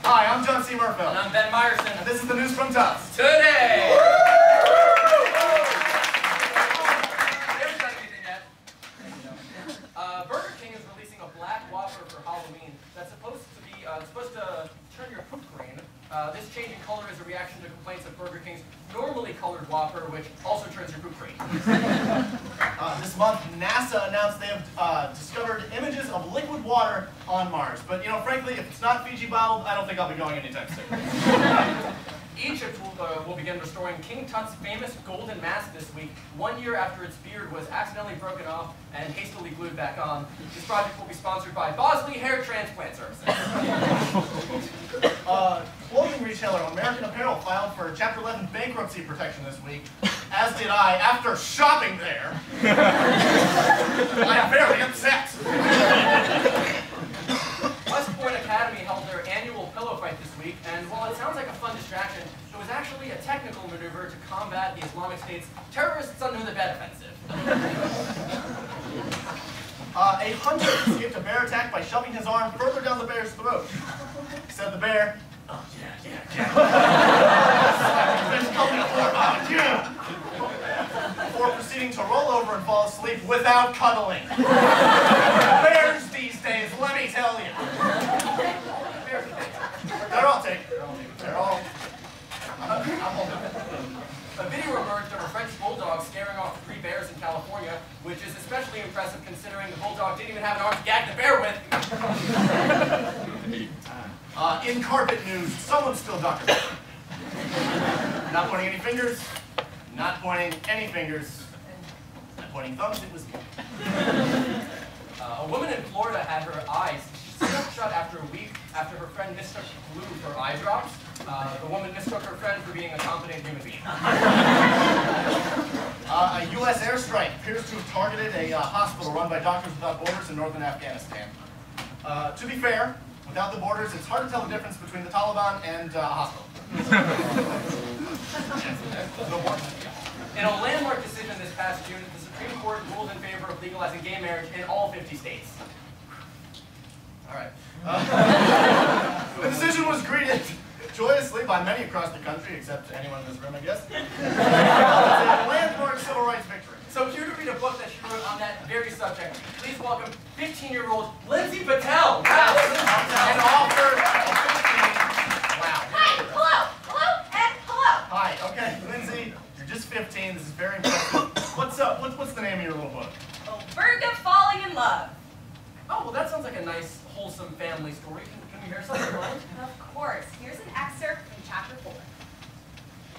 Hi, I'm John C. Merfeld. And I'm Ben Meyerson. And this is the news from Tufts Today! You haven't done anything yet. Burger King is releasing a black Whopper for Halloween that's supposed to turn your poop green. This change in color is a reaction to complaints of Burger King's normally colored Whopper, which also turns your poop green. This month, NASA announced they have discovered images of liquid water on Mars. But, frankly, if it's not Fiji bottled, I don't think I'll be going anytime soon. Egypt will begin restoring King Tut's famous golden mask this week, 1 year after its beard was accidentally broken off and hastily glued back on. This project will be sponsored by Bosley Hair Transplant Services. Clothing retailer American Apparel filed for Chapter 11 bankruptcy protection this week, as did I after shopping there. I'm very upset. West Point Academy held their annual pillow fight this week, and while it sounds like a fun distraction, it was actually a technical maneuver to combat the Islamic State's terrorists under the bed offensive. A hunter escaped a bear attack by shoving his arm further down the bear's throat. Said the bear, "Oh, yeah. Before proceeding to roll over and fall asleep without cuddling. Bears these days, let me tell you. They're all taken. They're all... A video emerged of a French bulldog scaring off 3 bears in California, which is especially impressive considering the bulldog didn't even have an arm to gag the bear with. In carpet news, someone spilled Dr. Pepper. Not pointing any fingers. Not pointing any fingers. Not pointing thumbs, it was me. A woman in Florida had her eyes stuck shut after a week after her friend mistook glue for eye drops. The woman mistook her friend for being a competent human being. A U.S. airstrike appears to have targeted a hospital run by Doctors Without Borders in northern Afghanistan. To be fair, without the borders, it's hard to tell the difference between the Taliban and a hospital. In a landmark decision this past June, the Supreme Court ruled in favor of legalizing gay marriage in all 50 states. All right. The decision was greeted joyously by many across the country, except anyone in this room, I guess. It's a landmark civil rights victory. So here to read a book that she wrote on that very subject, please welcome 15-year-old Lindsay Patel. Wow. An author of 15. Wow. Hi, hello, and hello. Hi, okay, Lindsay, you're just 15. This is very impressive. What's up? What's the name of your little book? Oh, Virga falling in love. Oh, well, that sounds like a nice, wholesome family story. Can we hear something, Ryan? Of course. Here's an excerpt from chapter 4.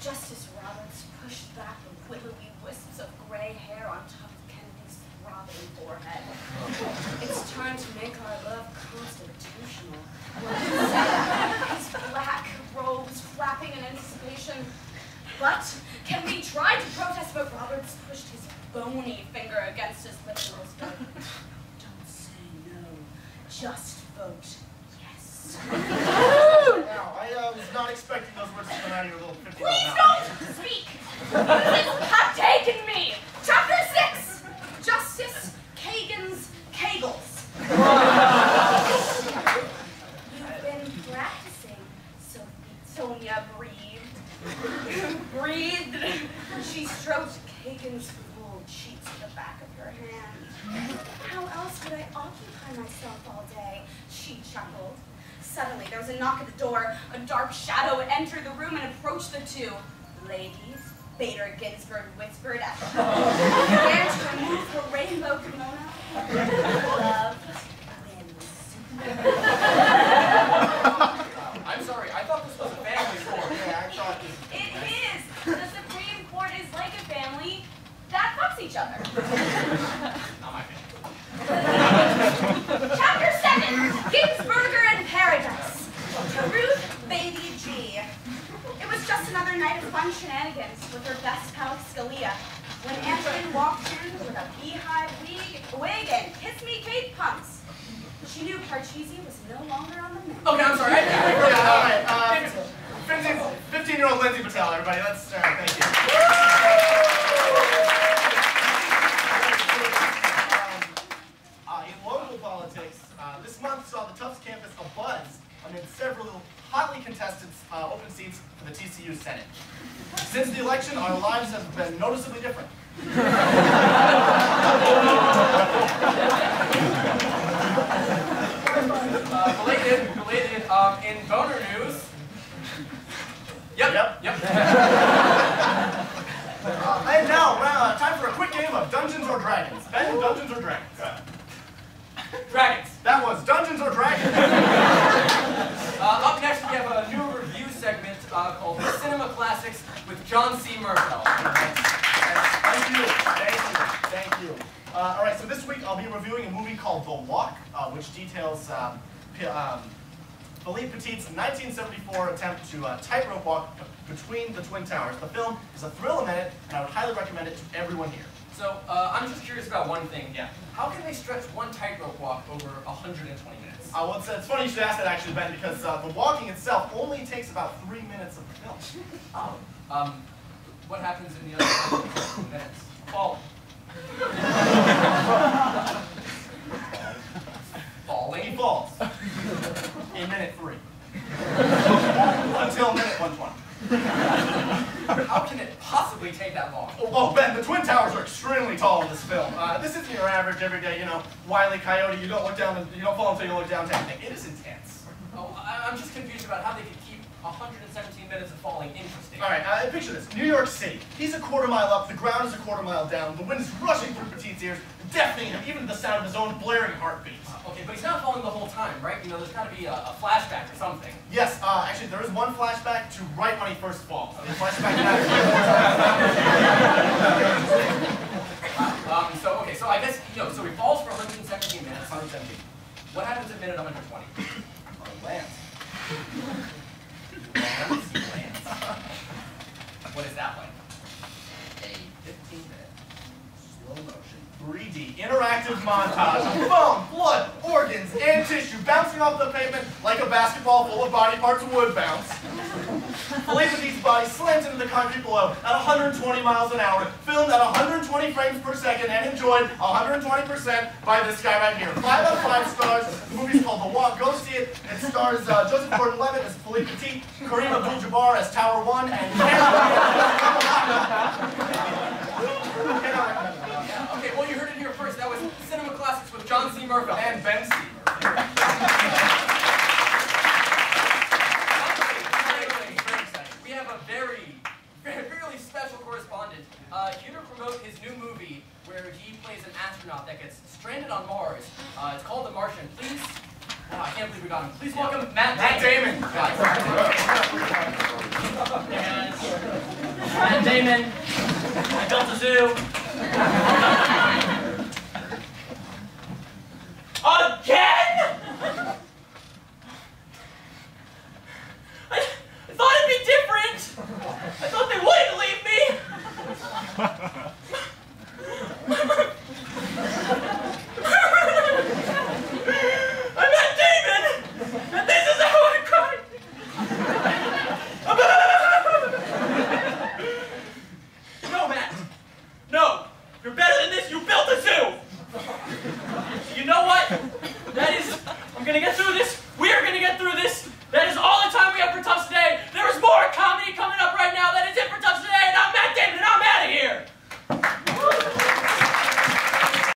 Justice Roberts pushed back the willowy wisps of gray hair on top of Kennedy's throbbing forehead. It's time to make our love constitutional. His black robes flapping in anticipation. But Kennedy tried to protest, but Roberts pushed his bony finger against his lips and whispered, "Don't say no, just vote yes." Now, I was not expecting those words to come out of your little 15-year-old Please mouth. don't speak! You have taken me! Chapter 6! Justice Kagan's Kegels. You've been practicing, Sophia breathed. Breathed. She stroked Kagan's full cheeks with the back of her hand. How else could I occupy myself all day? She chuckled. Suddenly, there was a knock at the door. A dark shadow entered the room and approached the two. "Ladies," Bader Ginsburg whispered as she began to remove her rainbow kimono. "Love wins." I'm sorry, I thought this was a family story. Yeah, I thought this... It is. The Supreme Court is like a family that fucks each other. Not my family. Chapter 7, Ginsburger in Paradise. To Ruth Baby G. It was just another night of fun shenanigans with her best pal Scalia when Anthony walked in with a beehive wig and Kiss Me Kate pumps. She knew Parcheesi was no longer on the menu. Okay, I'm sorry. All right, 15-year-old Lindsay Patel, everybody. That's all right, thank you. In local politics, this month saw the Tufts campus abuzz amid several hotly contested open seats for the TCU Senate. Since the election, our lives have been noticeably different. Related, in boner news. Yep. And now, time for a quick game of Dungeons or Dragons. Ben, Dungeons or Dragons? Dragons. That was Dungeons or Dragons. Up next, we have a new review segment called Cinema Classics with John C. Merfeld. Thank you. All right, so this week I'll be reviewing a movie called The Walk, which details Philippe Petit's 1974 attempt to tightrope walk between the Twin Towers. The film is a thrill a minute, and I would highly recommend it to everyone here. So, I'm just curious about one thing. Yeah. How can they stretch one tightrope walk over 120 minutes? Well, it's funny you should ask that, actually, Ben, because the walking itself only takes about 3 minutes of the film. Oh. What happens in the other 2 minutes? Falling. Falling? He falls. In minute 3. Until minute 120. How can it possibly take that long? Oh, Ben, the Twin Towers are extremely tall in this film. This isn't your average, everyday, Wile E. Coyote. You don't look down, and you don't fall until you look down type thing. It is intense. Oh, I'm just confused about how they could keep 117 minutes of falling interesting. All right, picture this. New York City. He's a quarter mile up, the ground is a quarter mile down, the wind is rushing through Petit's ears, deafening him, even to the sound of his own blaring heartbeat. Okay, but he's not falling the whole time, right? There's got to be a flashback or something. Yes, actually, there is one flashback to right when he first falls. The flashback So I guess, so he falls for 117 minutes. 117. What happens at minute 120? Lands. Lands. What is that like? A 15-minute slow motion 3D interactive montage of bone, blood, organs, and tissue bouncing off the pavement like a basketball full of body parts would bounce. Philippe Petit's body slams into the concrete below at 120 miles an hour, filmed at 120 frames per second, and enjoyed 120% by this guy right here. 5 out of 5 stars. The movie's called The Walk. Go see it. It stars Joseph Gordon-Levitt as Philippe Petit, Kareem Abdul-Jabbar as Tower 1, and Okay, well, you heard it here first. That was Cinema Classics with John C. Merfeld. and Ben C. We have a fairly special correspondent here to promote his new movie where he plays an astronaut that gets stranded on Mars. It's called The Martian. Please, I can't believe we got him. Please welcome Matt Damon. Matt Damon. I built a zoo.